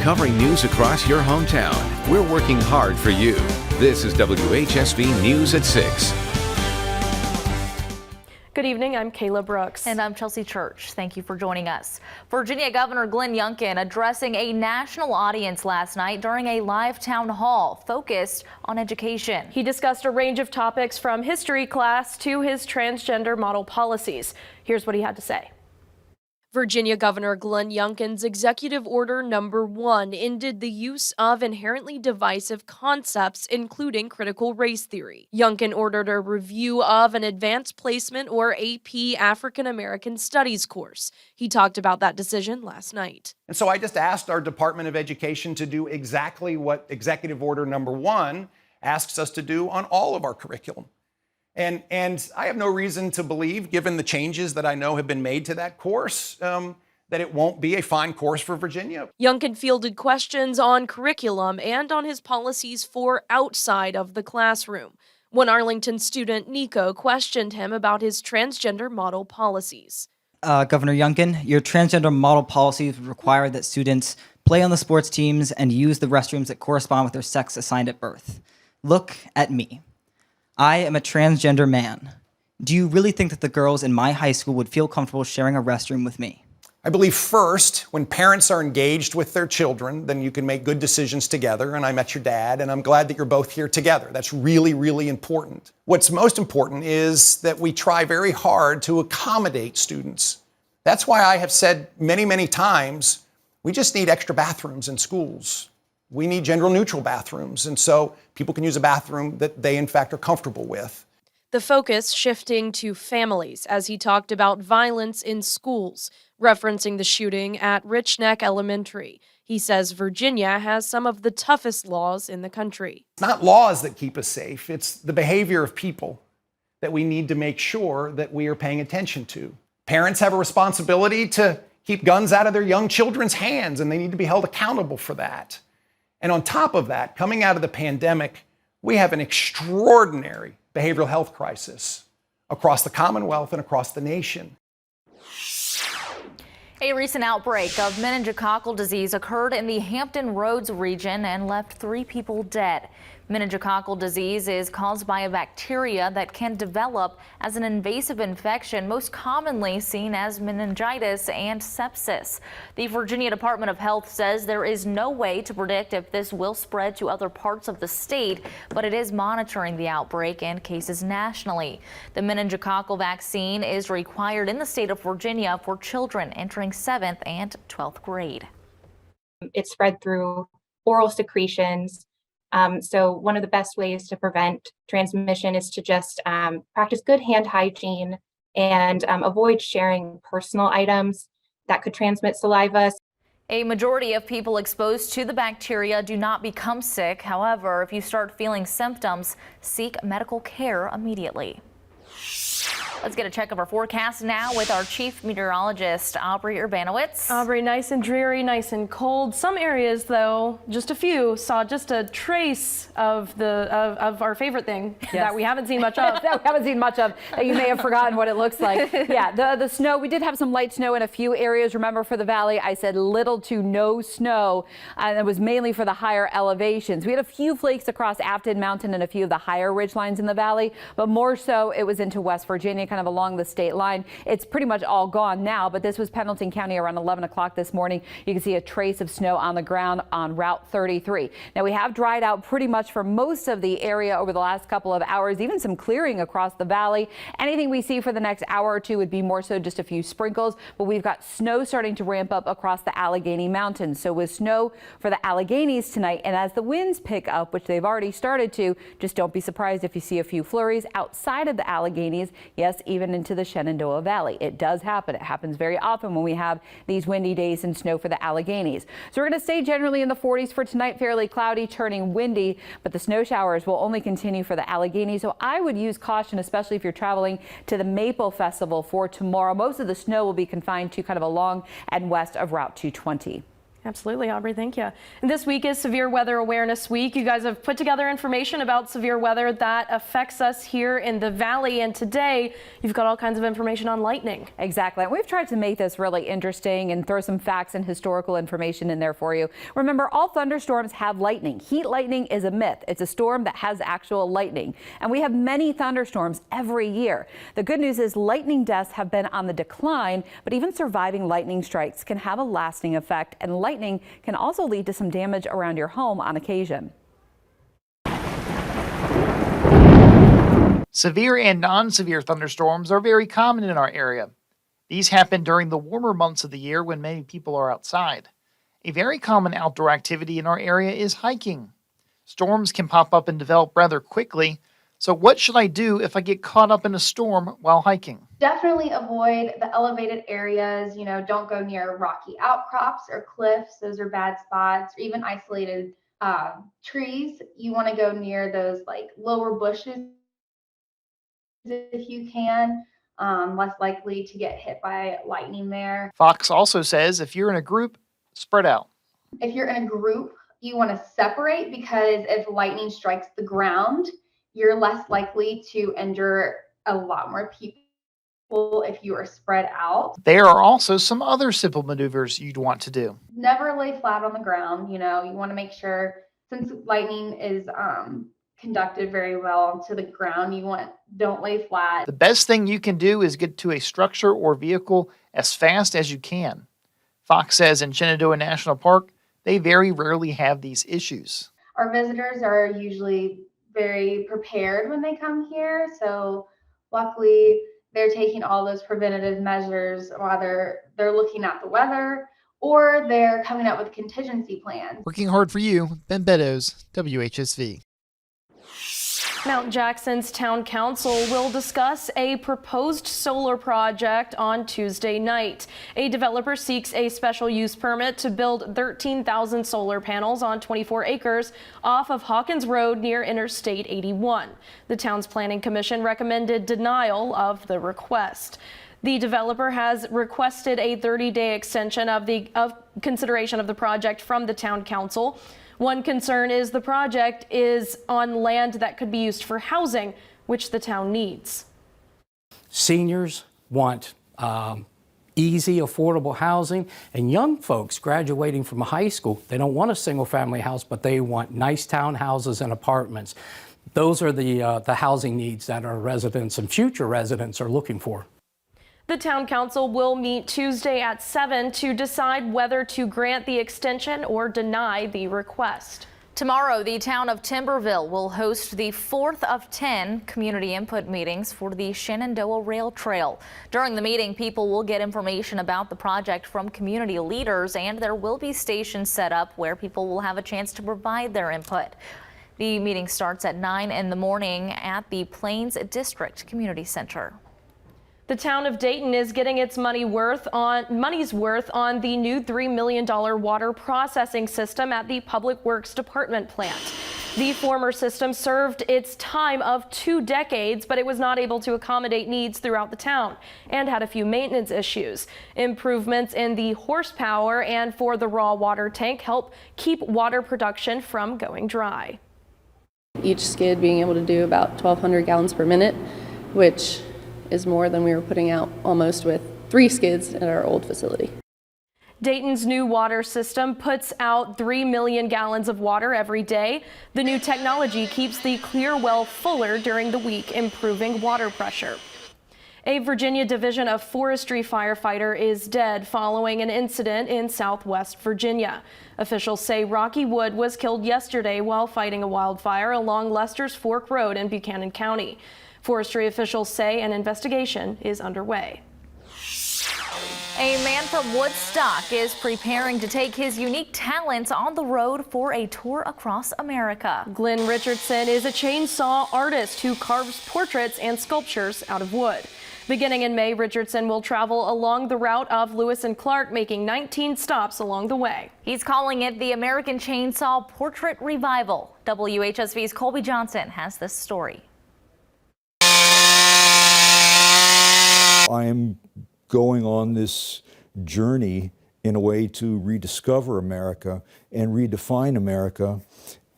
Covering news across your hometown. We're working hard for you. This is WHSV News at 6. Good evening, I'm Kayla Brooks. And I'm Chelsea Church. Thank you for joining us. Virginia Governor Glenn Youngkin addressing a national audience last night during a live town hall focused on education. He discussed a range of topics from history class to his transgender model policies. Here's what he had to say. Virginia Governor Glenn Youngkin's Executive Order Number 1 ended the use of inherently divisive concepts, including critical race theory. Youngkin ordered a review of an advanced placement or AP African American Studies course. He talked about that decision last night. And so I just asked our Department of Education to do exactly what Executive Order Number 1 asks us to do on all of our curriculum. And I have no reason to believe, given the changes that I know have been made to that course, that it won't be a fine course for Virginia. Youngkin fielded questions on curriculum and on his policies for outside of the classroom. One Arlington student, Nico, questioned him about his transgender model policies. Governor Youngkin, your transgender model policies require that students play on the sports teams and use the restrooms that correspond with their sex assigned at birth. Look at me. I am a transgender man. Do you really think that the girls in my high school would feel comfortable sharing a restroom with me? I believe first, when parents are engaged with their children, then you can make good decisions together. And I met your dad, and I'm glad that you're both here together. That's really, really important. What's most important is that we try very hard to accommodate students. That's why I have said many, many times, we just need extra bathrooms in schools. We need gender-neutral bathrooms, and so people can use a bathroom that they, in fact, are comfortable with. The focus shifting to families as he talked about violence in schools, referencing the shooting at Rich Neck Elementary. He says Virginia has some of the toughest laws in the country. It's not laws that keep us safe. It's the behavior of people that we need to make sure that we are paying attention to. Parents have a responsibility to keep guns out of their young children's hands, and they need to be held accountable for that. And on top of that, coming out of the pandemic, we have an extraordinary behavioral health crisis across the Commonwealth and across the nation. A recent outbreak of meningococcal disease occurred in the Hampton Roads region and left 3 people dead. Meningococcal disease is caused by a bacteria that can develop as an invasive infection, most commonly seen as meningitis and sepsis. The Virginia Department of Health says there is no way to predict if this will spread to other parts of the state, but it is monitoring the outbreak and cases nationally. The meningococcal vaccine is required in the state of Virginia for children entering 7th and 12th grade. It's spread through oral secretions. So one of the best ways to prevent transmission is to just practice good hand hygiene and avoid sharing personal items that could transmit saliva. A majority of people exposed to the bacteria do not become sick. However, if you start feeling symptoms, seek medical care immediately. Let's get a check of our forecast now with our chief meteorologist, Aubrey Urbanowitz. Aubrey, nice and dreary, nice and cold. Some areas, though, just a few, saw just a trace of our favorite thing that we haven't seen much of. That we haven't seen much of. That you may have forgotten what it looks like. Yeah, the snow. We did have some light snow in a few areas. Remember, for the valley, I said little to no snow, and it was mainly for the higher elevations. We had a few flakes across Afton Mountain and a few of the higher ridge lines in the valley, but more so it was into West Virginia, kind of along the state line. It's pretty much all gone now, but this was Pendleton County around 11 o'clock this morning. You can see a trace of snow on the ground on Route 33. Now, we have dried out pretty much for most of the area over the last couple of hours, even some clearing across the valley. Anything we see for the next hour or two would be more so just a few sprinkles, but we've got snow starting to ramp up across the Allegheny Mountains. So with snow for the Alleghenies tonight, and as the winds pick up, which they've already started to, just don't be surprised if you see a few flurries outside of the Alleghenies. Yes, even into the Shenandoah Valley. It does happen. It happens very often when we have these windy days and snow for the Alleghenies. So we're going to stay generally in the 40s for tonight, fairly cloudy, turning windy, but the snow showers will only continue for the Alleghenies. So I would use caution, especially if you're traveling to the Maple Festival for tomorrow. Most of the snow will be confined to kind of along and west of Route 220. Absolutely, Aubrey, thank you. And this week is Severe Weather Awareness Week. You guys have put together information about severe weather that affects us here in the Valley, and today you've got all kinds of information on lightning. Exactly. We've tried to make this really interesting and throw some facts and historical information in there for you. Remember, all thunderstorms have lightning. Heat lightning is a myth. It's a storm that has actual lightning, and we have many thunderstorms every year. The good news is lightning deaths have been on the decline, but even surviving lightning strikes can have a lasting effect, and lightning can also lead to some damage around your home on occasion. Severe and non-severe thunderstorms are very common in our area. These happen during the warmer months of the year when many people are outside. A very common outdoor activity in our area is hiking. Storms can pop up and develop rather quickly, so what should I do if I get caught up in a storm while hiking? Definitely avoid the elevated areas. Don't go near rocky outcrops or cliffs. Those are bad spots, or even isolated trees. You want to go near those lower bushes if you can. Less likely to get hit by lightning there. Fox also says if you're in a group, spread out. If you're in a group, you want to separate, because if lightning strikes the ground, you're less likely to injure a lot more people if you are spread out. There are also some other simple maneuvers you'd want to do. Never lay flat on the ground. You want to make sure, since lightning is conducted very well to the ground, don't lay flat. The best thing you can do is get to a structure or vehicle as fast as you can. Fox says in Shenandoah National Park, they very rarely have these issues. Our visitors are usually very prepared when they come here, so luckily they're taking all those preventative measures, whether they're looking at the weather or they're coming up with contingency plans. Working hard for you, Ben Beddoes, WHSV. Mount Jackson's town council will discuss a proposed solar project on Tuesday night. A developer seeks a special use permit to build 13,000 solar panels on 24 acres off of Hawkins Road near Interstate 81. The town's planning commission recommended denial of the request. The developer has requested a 30-day extension of consideration of the project from the town council. One concern is the project is on land that could be used for housing, which the town needs. Seniors want easy, affordable housing, and young folks graduating from high school, they don't want a single-family house, but they want nice townhouses and apartments. Those are the housing needs that our residents and future residents are looking for. The town council will meet Tuesday at 7 to decide whether to grant the extension or deny the request. Tomorrow, the town of Timberville will host the 4th of 10 community input meetings for the Shenandoah Rail Trail. During the meeting, people will get information about the project from community leaders, and there will be stations set up where people will have a chance to provide their input. The meeting starts at 9 in the morning at the Plains District Community Center. The town of Dayton is getting its money's worth on the new $3 million water processing system at the Public Works Department plant. The former system served its time of 2 decades, but it was not able to accommodate needs throughout the town and had a few maintenance issues. Improvements in the horsepower and for the raw water tank help keep water production from going dry. Each skid being able to do about 1,200 gallons per minute, which is more than we were putting out almost with 3 skids at our old facility. Dayton's new water system puts out 3 million gallons of water every day. The new technology keeps the clear well fuller during the week, improving water pressure. A Virginia Division of Forestry firefighter is dead following an incident in Southwest Virginia. Officials say Rocky Wood was killed yesterday while fighting a wildfire along Lester's Fork Road in Buchanan County. Forestry officials say an investigation is underway. A man from Woodstock is preparing to take his unique talents on the road for a tour across America. Glenn Richardson is a chainsaw artist who carves portraits and sculptures out of wood. Beginning in May, Richardson will travel along the route of Lewis and Clark, making 19 stops along the way. He's calling it the American Chainsaw Portrait Revival. WHSV's Colby Johnson has this story. I am going on this journey in a way to rediscover America and redefine America,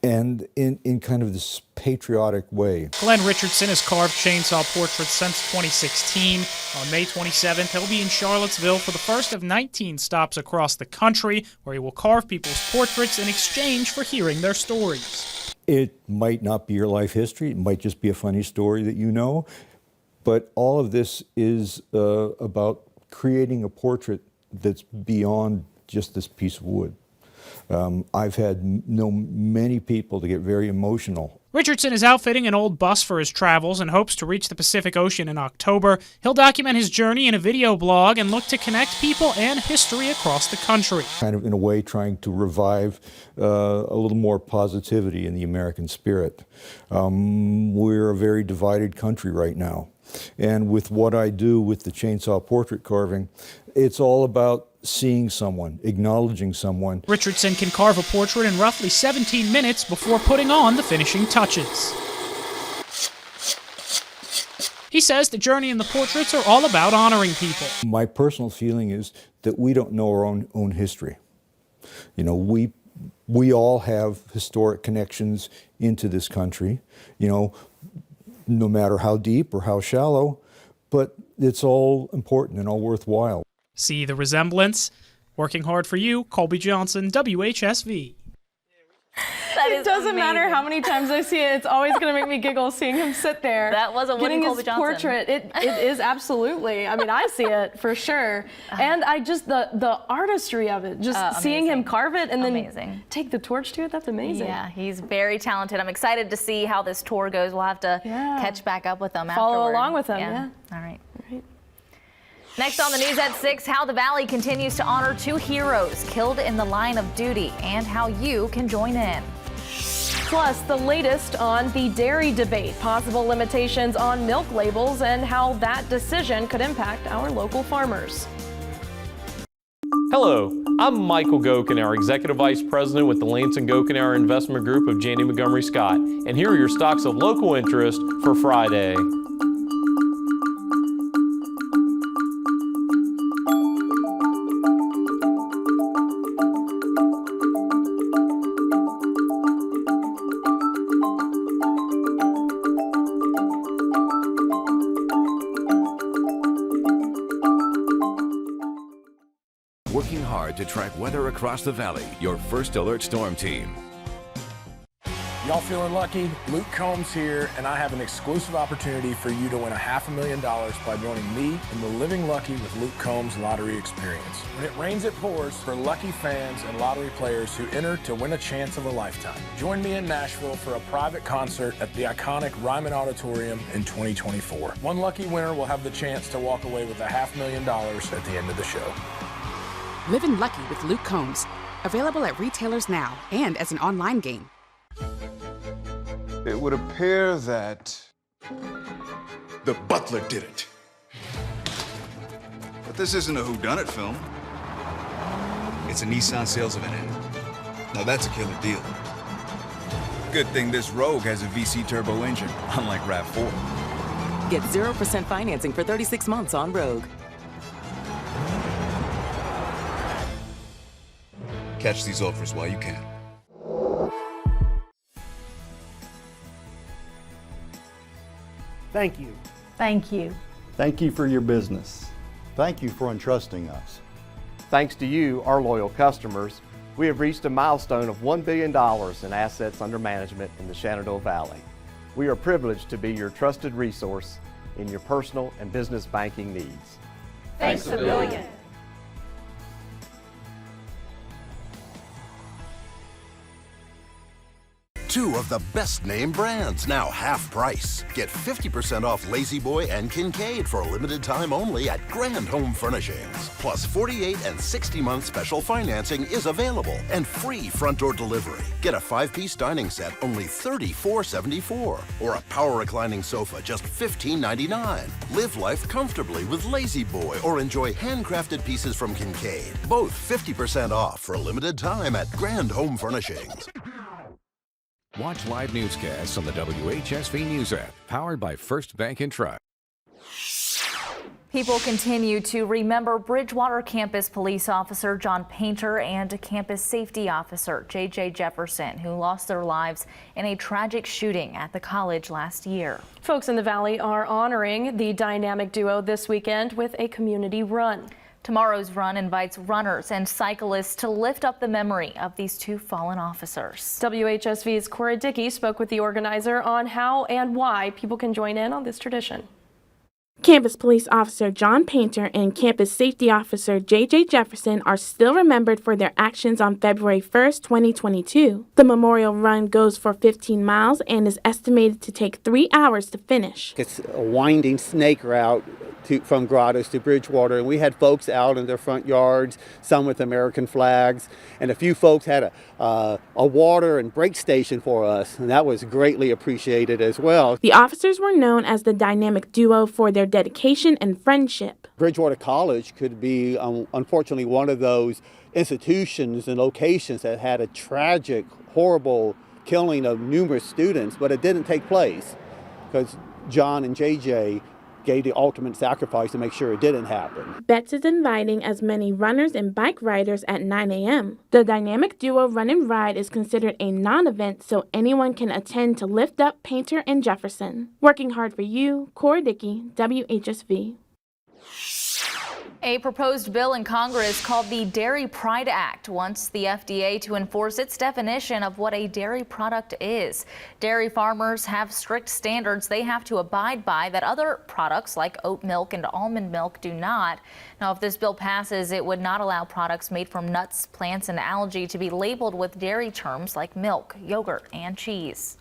and in kind of this patriotic way. Glenn Richardson has carved chainsaw portraits since 2016. On May 27th, he'll be in Charlottesville for the first of 19 stops across the country, where he will carve people's portraits in exchange for hearing their stories. It might not be your life history, it might just be a funny story that you know, but all of this is about creating a portrait that's beyond just this piece of wood. I've known many people to get very emotional. Richardson is outfitting an old bus for his travels and hopes to reach the Pacific Ocean in October. He'll document his journey in a video blog and look to connect people and history across the country. Kind of in a way trying to revive a little more positivity in the American spirit. We're a very divided country right now. And with what I do with the chainsaw portrait carving, it's all about seeing someone, acknowledging someone. Richardson can carve a portrait in roughly 17 minutes before putting on the finishing touches. He says the journey and the portraits are all about honoring people. My personal feeling is that we don't know our own history. You know, we all have historic connections into this country, you know, no matter how deep or how shallow, but it's all important and all worthwhile. See the resemblance? Working hard for you, Colby Johnson, WHSV. It doesn't matter how many times I see it, it's always going to make me giggle seeing him sit there. That was a getting Colby his Johnson portrait. It is absolutely. I mean, I see it for sure. And I just, the artistry of it, just seeing him carve it and then take the torch to it, that's amazing. Yeah, he's very talented. I'm excited to see how this tour goes. We'll have to catch back up with him Follow afterward. along with him, yeah. All right. Next on the news at 6, how the Valley continues to honor 2 heroes killed in the line of duty and how you can join in. Plus, the latest on the dairy debate, possible limitations on milk labels and how that decision could impact our local farmers. Hello, I'm Michael Gokenauer, Executive Vice President with the Lansing Gokenauer Investment Group of Janney Montgomery Scott, and here are your stocks of local interest for Friday. Working hard to track weather across the valley. Your first alert storm team. Y'all feeling lucky? Luke Combs here, and I have an exclusive opportunity for you to win $500,000 by joining me in the Living Lucky with Luke Combs Lottery Experience. When it rains, it pours for lucky fans and lottery players who enter to win a chance of a lifetime. Join me in Nashville for a private concert at the iconic Ryman Auditorium in 2024. One lucky winner will have the chance to walk away with $500,000 at the end of the show. Living Lucky with Luke Combs. Available at retailers now and as an online game. It would appear that the butler did it. But this isn't a whodunit film. It's a Nissan sales event. Now that's a killer deal. Good thing this Rogue has a VC turbo engine, unlike RAV4. Get 0% financing for 36 months on Rogue. Catch these offers while you can. Thank you. Thank you. Thank you for your business. Thank you for entrusting us. Thanks to you, our loyal customers, we have reached a milestone of $1 billion in assets under management in the Shenandoah Valley. We are privileged to be your trusted resource in your personal and business banking needs. Thanks a billion. Two of the best name brands, now half price. Get 50% off Lazy Boy and Kincaid for a limited time only at Grand Home Furnishings. Plus 48 and 60-month special financing is available and free front door delivery. Get a 5-piece dining set, only $34.74. Or a power reclining sofa, just $15.99. Live life comfortably with Lazy Boy or enjoy handcrafted pieces from Kincaid. Both 50% off for a limited time at Grand Home Furnishings. Watch live newscasts on the WHSV News app, powered by First Bank and Trust. People continue to remember Bridgewater campus police officer John Painter and campus safety officer J.J. Jefferson, who lost their lives in a tragic shooting at the college last year. Folks in the Valley are honoring the dynamic duo this weekend with a community run. Tomorrow's run invites runners and cyclists to lift up the memory of these two fallen officers. WHSV's Cora Dickey spoke with the organizer on how and why people can join in on this tradition. Campus Police Officer John Painter and Campus Safety Officer J.J. Jefferson are still remembered for their actions on February 1st, 2022. The memorial run goes for 15 miles and is estimated to take 3 hours to finish. It's a winding snake route from Grottoes to Bridgewater, and we had folks out in their front yards, some with American flags, and a few folks had a water and break station for us, and that was greatly appreciated as well. The officers were known as the dynamic duo for their dedication and friendship. Bridgewater College could be, unfortunately, one of those institutions and locations that had a tragic, horrible killing of numerous students, but it didn't take place because John and JJ gave the ultimate sacrifice to make sure it didn't happen. Betts is inviting as many runners and bike riders at 9 a.m. The dynamic duo run and ride is considered a non-event, so anyone can attend to lift up Painter and Jefferson. Working hard for you, Cora Dickey, WHSV. A proposed bill in Congress called the Dairy Pride Act wants the FDA to enforce its definition of what a dairy product is. Dairy farmers have strict standards they have to abide by that other products like oat milk and almond milk do not. Now, if this bill passes, it would not allow products made from nuts, plants, and algae to be labeled with dairy terms like milk, yogurt, and cheese.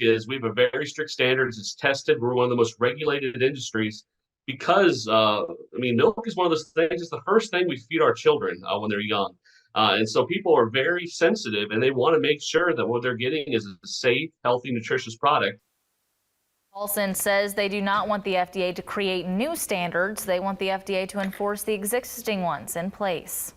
We have a very strict standards. It's tested. We're one of the most regulated industries. Because, milk is one of those things, it's the first thing we feed our children when they're young. And so people are very sensitive and they want to make sure that what they're getting is a safe, healthy, nutritious product. Paulson says they do not want the FDA to create new standards. They want the FDA to enforce the existing ones in place.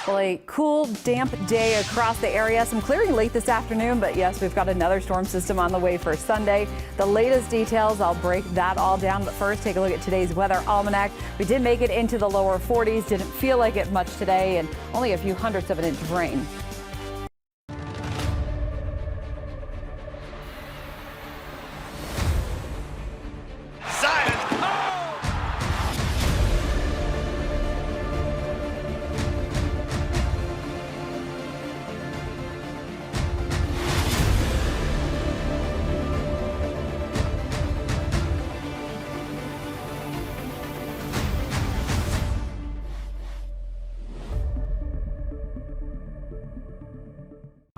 Well, a cool, damp day across the area. Some clearing late this afternoon, but yes, we've got another storm system on the way for Sunday. The latest details, I'll break that all down. But first, take a look at today's weather almanac. We did make it into the lower 40s. Didn't feel like it much today, and only a few hundredths of an inch of rain.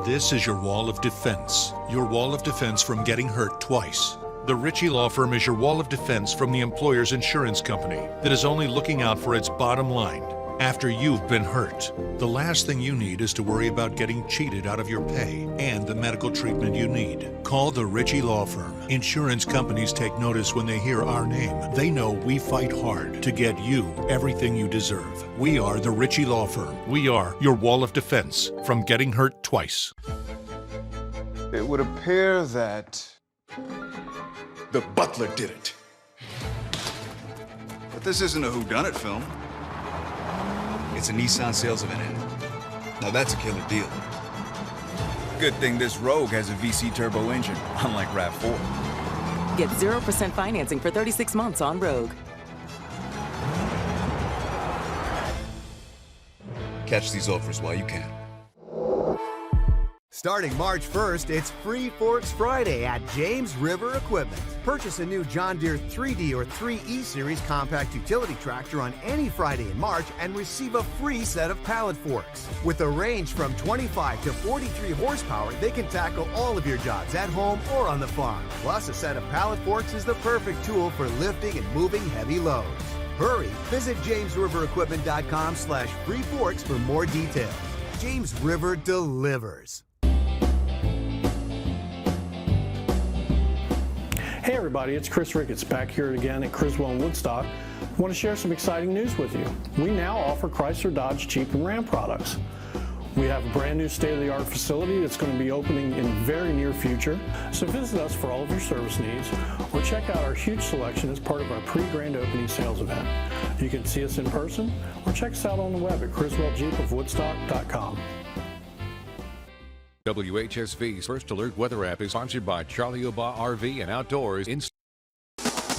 This is your wall of defense. Your wall of defense from getting hurt twice. The Ritchie Law Firm is your wall of defense from the employer's insurance company that is only looking out for its bottom line after you've been hurt. The last thing you need is to worry about getting cheated out of your pay and the medical treatment you need. Call the Ritchie Law Firm. Insurance companies take notice when they hear our name. They know we fight hard to get you everything you deserve. We are the Ritchie Law Firm. We are your wall of defense from getting hurt twice. It would appear that the butler did it. But this isn't a whodunit film. It's a Nissan sales event. Now that's a killer deal. Good thing this Rogue has a VC turbo engine, unlike RAV4. Get 0% financing for 36 months on Rogue. Catch these offers while you can. Starting March 1st, it's Free Forks Friday at James River Equipment. Purchase a new John Deere 3D or 3E Series compact utility tractor on any Friday in March and receive a free set of pallet forks. With a range from 25 to 43 horsepower, they can tackle all of your jobs at home or on the farm. Plus, a set of pallet forks is the perfect tool for lifting and moving heavy loads. Hurry! Visit JamesRiverEquipment.com/freeforks for more details. James River delivers. Hey everybody, it's Chris Ricketts back here again at Criswell and Woodstock. I want to share some exciting news with you. We now offer Chrysler, Dodge, Jeep, and Ram products. We have a brand new state-of-the-art facility that's going to be opening in the very near future. So visit us for all of your service needs or check out our huge selection as part of our pre-grand opening sales event. You can see us in person or check us out on the web at criswelljeepofwoodstock.com. WHSV's First Alert Weather App is sponsored by Charlie Oba RV and Outdoors.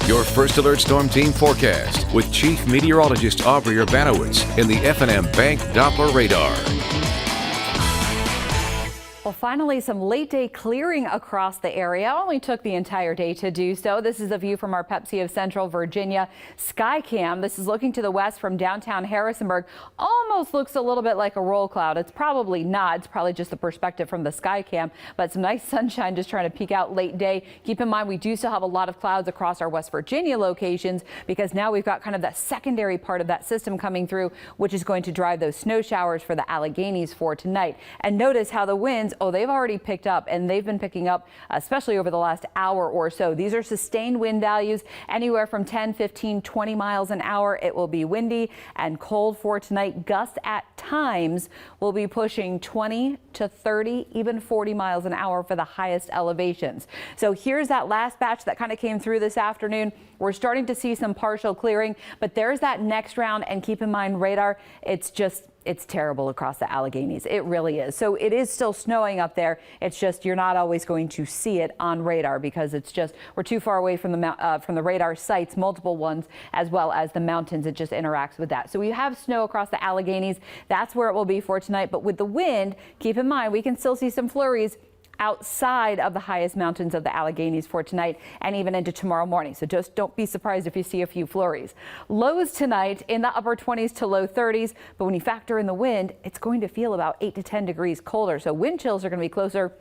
Your First Alert Storm Team forecast with Chief Meteorologist Aubrey Urbanowitz in the F&M Bank Doppler Radar. Well, finally, some late day clearing across the area. It only took the entire day to do so. This is a view from our Pepsi of Central Virginia Skycam. This is looking to the west from downtown Harrisonburg. Almost looks a little bit like a roll cloud. It's probably not. It's probably just the perspective from the Skycam, but some nice sunshine just trying to peek out late day. Keep in mind, we do still have a lot of clouds across our West Virginia locations because now we've got kind of that secondary part of that system coming through, which is going to drive those snow showers for the Alleghenies for tonight. And notice how the winds, they've already picked up, and they've been picking up, especially over the last hour or so. These are sustained wind values anywhere from 10, 15, 20 miles an hour. It will be windy and cold for tonight. Gusts at times will be pushing 20 to 30, even 40 miles an hour for the highest elevations. So here's that last batch that kind of came through this afternoon. We're starting to see some partial clearing, but there's that next round. And keep in mind, radar, it's terrible across the Alleghenies. It really is. So it is still snowing up there. It's just you're not always going to see it on radar because it's just we're too far away from the radar sites, multiple ones, as well as the mountains. It just interacts with that. So we have snow across the Alleghenies. That's where it will be for tonight. But with the wind, keep in mind, we can still see some flurries outside of the highest mountains of the Alleghenies for tonight and even into tomorrow morning. So just don't be surprised if you see a few flurries. Lows tonight in the upper 20s to low 30s, but when you factor in the wind, it's going to feel about 8 to 10 degrees colder. So wind chills are going to be closer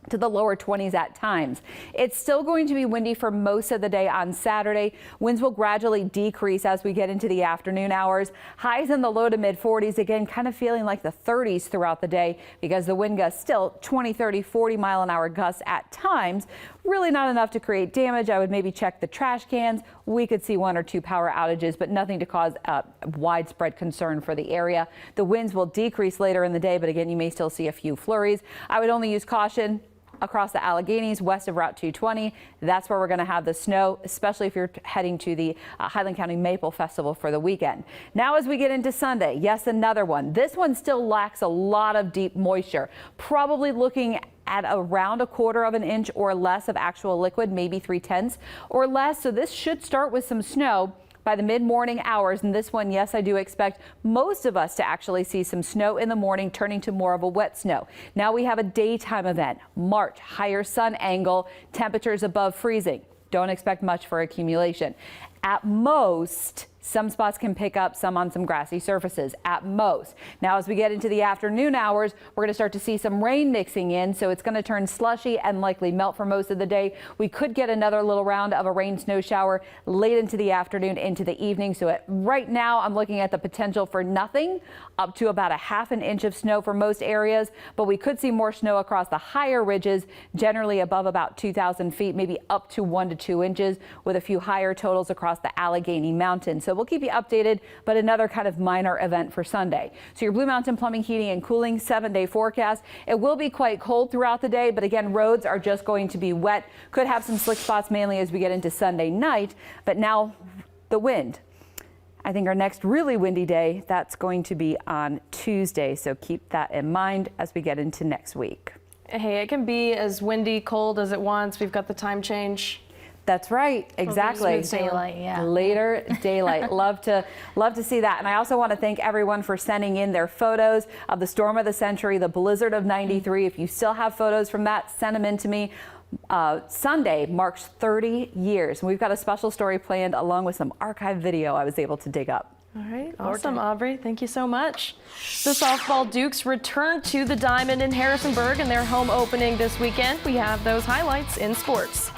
to the lower 20s at times. It's still going to be windy for most of the day on Saturday. Winds will gradually decrease as we get into the afternoon hours. Highs in the low to mid 40s, again, kind of feeling like the 30s throughout the day because the wind gusts still 20, 30, 40 mile an hour gusts at times. Really not enough to create damage. I would maybe check the trash cans. We could see 1 or 2 power outages, but nothing to cause widespread concern for the area. The winds will decrease later in the day, but again, you may still see a few flurries. I would only use caution across the Alleghenies west of Route 220. That's where we're going to have the snow, especially if you're heading to the Highland County Maple Festival for the weekend. Now as we get into Sunday, yes, another one. This one still lacks a lot of deep moisture, probably looking at around 1/4 of an inch or less of actual liquid, maybe 3/10 or less. So this should start with some snow by the mid-morning hours. And this one, yes, I do expect most of us to actually see some snow in the morning, turning to more of a wet snow. Now we have a daytime event, March, higher sun angle, temperatures above freezing. Don't expect much for accumulation. At most, some spots can pick up some on some grassy surfaces at most. Now, as we get into the afternoon hours, we're going to start to see some rain mixing in. So it's going to turn slushy and likely melt for most of the day. We could get another little round of a rain snow shower late into the afternoon, into the evening. So right now, I'm looking at the potential for nothing up to about 1/2 inch of snow for most areas. But we could see more snow across the higher ridges, generally above about 2,000 feet, maybe up to 1 to 2 inches with a few higher totals across the Allegheny Mountains. So we'll keep you updated, but another kind of minor event for Sunday. So your Blue Mountain Plumbing, Heating and Cooling 7-day forecast. It will be quite cold throughout the day, but again, roads are just going to be wet. Could have some slick spots mainly as we get into Sunday night, but now the wind. I think our next really windy day, that's going to be on Tuesday. So keep that in mind as we get into next week. Hey, it can be as windy, cold as it wants. We've got the time change. That's right. Exactly. Daylight, yeah. Later daylight. Love to see that. And I also want to thank everyone for sending in their photos of the storm of the century, the blizzard of '93. If you still have photos from that, send them in to me. Sunday marks 30 years. And we've got a special story planned along with some archive video I was able to dig up. All right. Awesome, Aubrey. Thank you so much. The softball Dukes return to the Diamond in Harrisonburg in their home opening this weekend. We have those highlights in sports.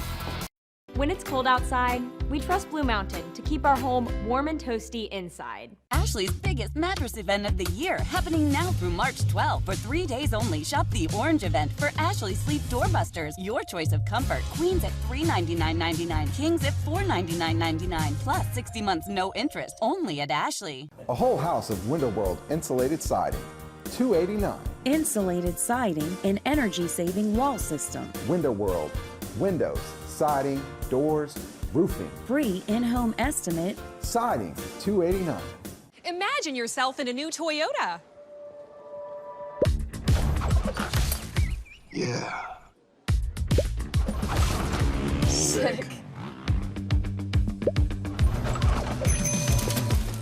When it's cold outside, we trust Blue Mountain to keep our home warm and toasty inside. Ashley's biggest mattress event of the year, happening now through March 12. For 3 days only, shop the Orange event for Ashley Sleep Doorbusters. Your choice of comfort. Queens at $399.99, Kings at $499.99, plus 60 months no interest, only at Ashley. A whole house of Window World insulated siding. $289. Insulated siding and energy-saving wall system. Window World, windows, siding, doors, roofing. Free in-home estimate. Siding, $289. Imagine yourself in a new Toyota. Yeah. Sick.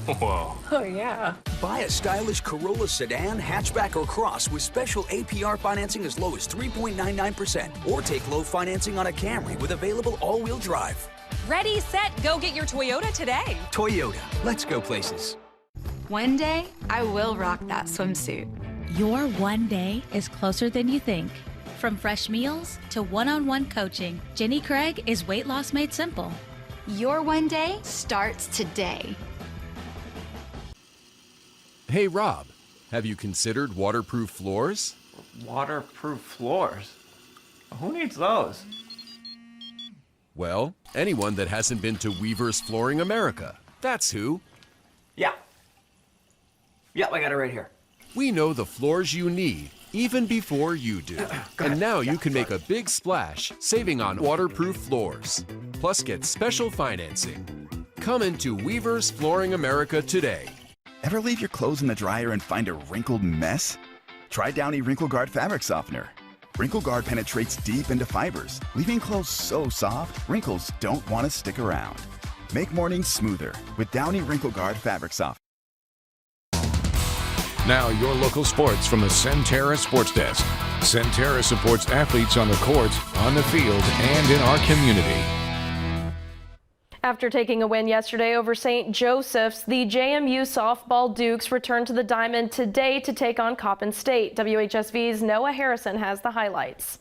Whoa. Oh, yeah. Buy a stylish Corolla sedan, hatchback, or cross with special APR financing as low as 3.99%. Or take low financing on a Camry with available all-wheel drive. Ready, set, go get your Toyota today. Toyota, let's go places. One day, I will rock that swimsuit. Your one day is closer than you think. From fresh meals to one-on-one coaching, Jenny Craig is Weight Loss Made Simple. Your one day starts today. Hey Rob, have you considered waterproof floors? Waterproof floors? Who needs those? Well, anyone that hasn't been to Weaver's Flooring America. That's who. Yeah. Yep, I got it right here. We know the floors you need, even before you do. And now you can make a big splash, saving on waterproof floors. Plus get special financing. Come into Weaver's Flooring America today. Ever leave your clothes in the dryer and find a wrinkled mess? Try Downy Wrinkle Guard Fabric Softener. Wrinkle Guard penetrates deep into fibers, leaving clothes so soft, wrinkles don't want to stick around. Make mornings smoother with Downy Wrinkle Guard Fabric Softener. Now your local sports from the Centera Sports Desk. Centera supports athletes on the court, on the field, and in our community. After taking a win yesterday over St. Joseph's, the JMU softball Dukes return to the Diamond today to take on Coppin State. WHSV's Noah Harrison has the highlights.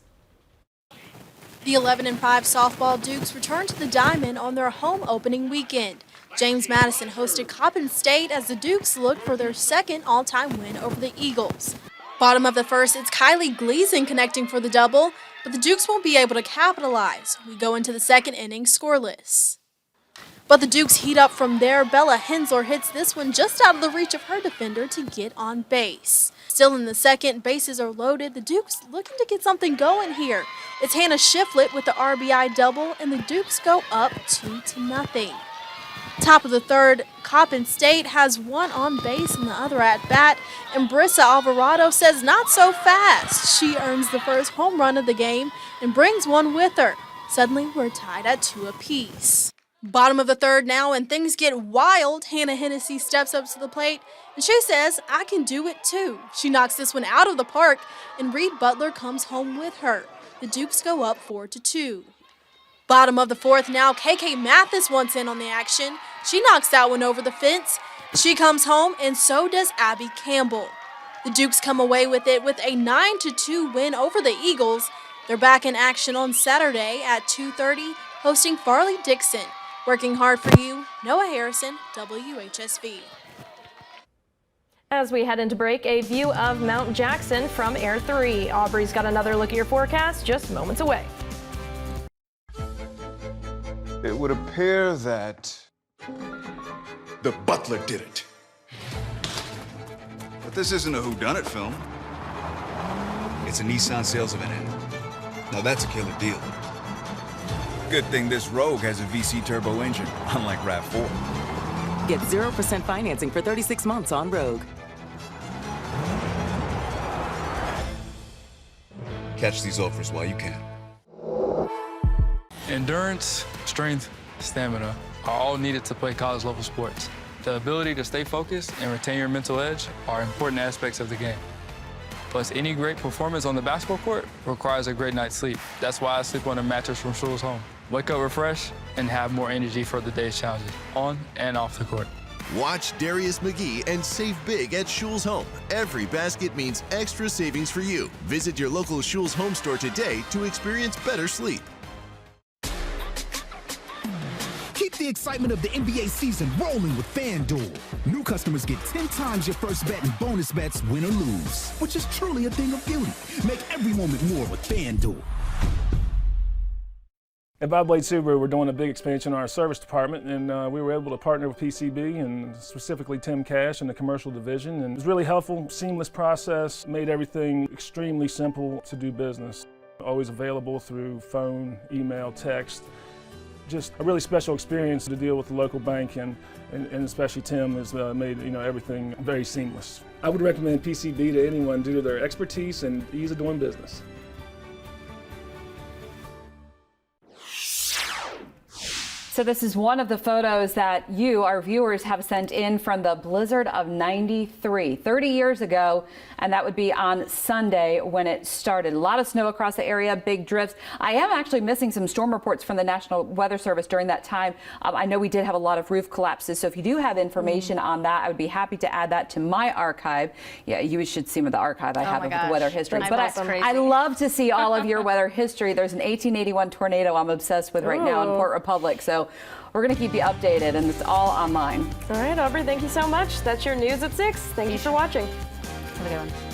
The 11-5 softball Dukes return to the Diamond on their home opening weekend. James Madison hosted Coppin State as the Dukes looked for their second all-time win over the Eagles. Bottom of the first, it's Kylie Gleason connecting for the double, but the Dukes won't be able to capitalize. We go into the second inning scoreless. But the Dukes heat up from there. Bella Hensler hits this one just out of the reach of her defender to get on base. Still in the second, bases are loaded. The Dukes looking to get something going here. It's Hannah Shiflett with the RBI double, and the Dukes go up 2-0. Top of the third, Coppin State has one on base and the other at bat, and Brissa Alvarado says not so fast. She earns the first home run of the game and brings one with her. Suddenly, we're tied at 2 apiece. Bottom of the third now, and things get wild. Hannah Hennessy steps up to the plate, and she says, I can do it too. She knocks this one out of the park, and Reed Butler comes home with her. The Dukes go up 4-2. Bottom of the fourth now, KK Mathis wants in on the action. She knocks that one over the fence. She comes home, and so does Abby Campbell. The Dukes come away with it with a 9-2 win over the Eagles. They're back in action on Saturday at 2:30, hosting Farley Dixon. Working hard for you, Noah Harrison, WHSV. As we head into break, a view of Mount Jackson from Air 3. Aubrey's got another look at your forecast just moments away. It would appear that the butler did it. But this isn't a whodunit film. It's a Nissan sales event. Now that's a killer deal. Good thing this Rogue has a VC turbo engine, unlike RAV4. Get 0% financing for 36 months on Rogue. Catch these offers while you can. Endurance, strength, stamina are all needed to play college level sports. The ability to stay focused and retain your mental edge are important aspects of the game. Plus, any great performance on the basketball court requires a great night's sleep. That's why I sleep on a mattress from Schul's Home. Wake up refreshed and have more energy for the day's challenges, on and off the court. Watch Darius McGee and save big at Schul's Home. Every basket means extra savings for you. Visit your local Schul's Home store today to experience better sleep. Keep the excitement of the NBA season rolling with FanDuel. New customers get 10 times your first bet in bonus bets, win or lose, which is truly a thing of beauty. Make every moment more with FanDuel. At Bob Blade Subaru, we're doing a big expansion in our service department, and we were able to partner with PCB and specifically Tim Cash in the commercial division. And it was really helpful, seamless process, made everything extremely simple to do business. Always available through phone, email, text. Just a really special experience to deal with the local bank, and especially Tim has made everything very seamless. I would recommend PCB to anyone due to their expertise and ease of doing business. So this is one of the photos that you, our viewers, have sent in from the blizzard of '93, 30 years ago, and that would be on Sunday when it started. A lot of snow across the area, big drifts. I am actually missing some storm reports from the National Weather Service during that time. I know we did have a lot of roof collapses, so if you do have information on that, I would be happy to add that to my archive. Yeah, you should see the archive I have of the weather history. But I love to see all of your weather history. There's an 1881 tornado I'm obsessed with right now in Port Republic, so we're going to keep you updated, and it's all online. All right, Aubrey, thank you so much. That's your News at 6. Thank you for watching. Have a good one.